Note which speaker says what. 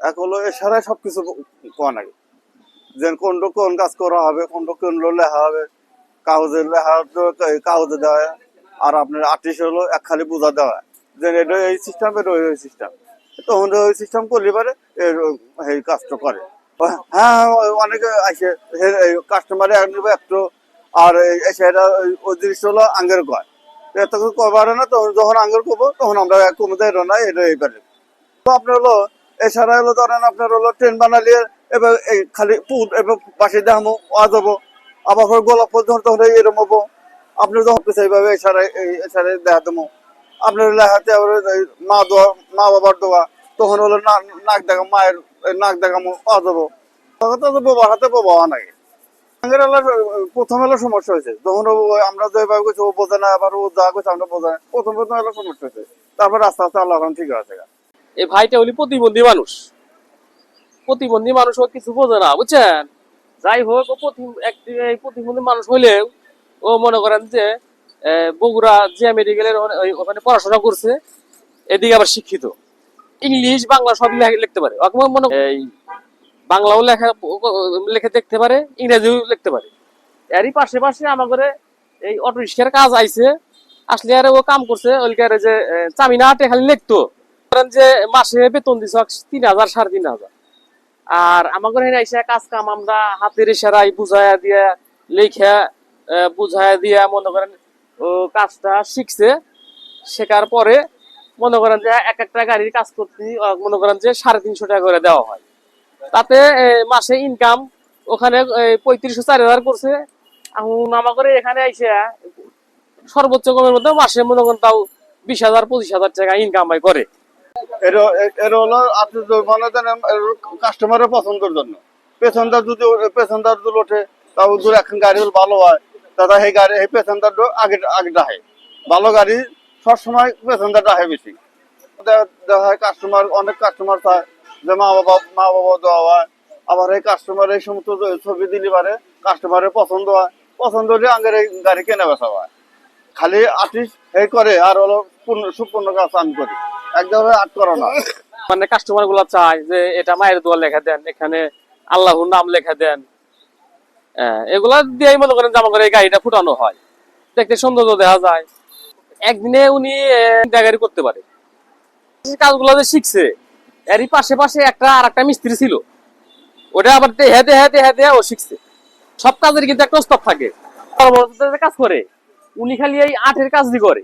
Speaker 1: এক হলো এছাড়াই সবকিছু কোয়া নাকি যে কোন কাজ করা হবে, কোন লেখা হবে, কাগজে দেওয়া হয়। আর আপনার আর্টিস্ট হলো এক খালি বোঝা দেওয়া যে এটা এই সিস্টেম, এটা ওই সিস্টেম। তখন ওই সিস্টেম করলে পারে এই কাজটা করে। হ্যাঁ, অনেকে আসে কাস্টমারে একটু, আর সেটা ওই জিনিস হলো আঙ্গের কয় এত কবার না। তখন যখন আঙ্গের করবো তখন আমরা কমে দেয় না, এটা এইবারে। তো আপনার হলো এছাড়া হলো ধরেন আপনার হলো ট্রেন বানালিয়ে এবার এই খালি পুল এবার পাশে দেখামো ওয়া যাবো, আবার গোলাপ ফুল তখন এরম হবো। আপনার যখন এইভাবে এছাড়াই দেখা দেবো। আপনার লেখাতে আবার মা বাবার দোয়া, তখন হলো নাক দেখা মায়ের নাক দেখামো ওয়া যাবো। তখন তো বাবার হাতে বাবা নাই। প্রথম হলো সমস্যা হয়েছে যখন আমরা যেভাবে করছি ও বোঝে না, আবার ও যা করছে আমরা বোঝা না। প্রথম হলো সমস্যা হয়েছে, তারপর আস্তে আস্তে আল্লাহ ঠিক আছে।
Speaker 2: এই ভাইটা হলি প্রতিবন্ধী মানুষ, প্রতিবন্ধী মানুষ ও কিছু বোঝে না, বুঝছেন। যাই হোক, ও প্রতিবন্ধী মানুষ হইলেও ও মনে করেন যে বগুড়া জিয়া মেডিকেলের ওখানে পড়াশোনা করছে, এদিকে আবার শিক্ষিত, ইংলিশ বাংলা সব লিখতে পারে। মনে এই বাংলাও লেখে দেখতে পারে, ইংরেজিও লিখতে পারে। এরই পাশে পাশে আমাদের এই অটো রিক্সার কাজ আইছে, আসলে আর ও কাম করছে ওইকার যে চামিনা হাটে খালি লিখতো। যে মাসে বেতন দিছ 3,000 3,500। আর আমাদের এখানে এসে কাজ কাম আমরা হাতের ইশারায় বুঝাইয়া দিয়া লেখা বুঝাইয়া দিয়া মনে করেন ও কাজটা শিখছে। শেখার পরে মনে করেন যে এক একটা গাড়ির কাজ করতে মনে করেন যে 350 টাকা করে দেওয়া হয়। তাতে মাসে ইনকাম ওখানে 35,000 করছে। এখন আমাদের এখানে এসে সর্বোচ্চ কমের মধ্যে মাসে মনে করেন তাও 20,000 25,000 টাকা ইনকাম করে।
Speaker 1: এর হলো আপনি মনে করেন কাস্টমারের পছন্দের জন্য পেছনদার যদি ওঠে, তাও যদি এখন গাড়ি ভালো হয়, দাদা এই গাড়ি এই পেছনদার আগে ডাহে ভালো গাড়ি সবসময় পেছনদার ডাহে বেশি দেখা হয়। অনেক কাস্টমার চায় যে মা বাবা দেওয়া হয়। আবার এই কাস্টমার এই সমস্ত ছবি দিলে পারে কাস্টমারের পছন্দ হয়, পছন্দ হলে আগের এই গাড়ি কেনা বেচা হয়। খালি আর্টিস্ট এই করে আর হলো সম্পূর্ণ কাজ আমি করি, একদম আট করা না।
Speaker 2: মানে কাস্টমার গুলা চায় যে এটা মায়ের দোয়া লেখা দেন, এখানে আল্লাহর নাম লেখা দেন। এগুলা দিয়েই মনে করেন যে আমাদের এই গাড়িটা ফুটানো হয়, দেখতে সৌন্দর্য দেখা যায়। একদিনে উনি গাড়ি করতে পারে। কাজগুলো যে শিখছে এরই পাশে পাশে আর একটা মিস্ত্রি ছিল, ওটা আবার হেঁটে ও শিখছে। সব কাজের কিন্তু একটা স্টপ থাকে। কাজ করে উনি খালি এই আটের কাজই করে।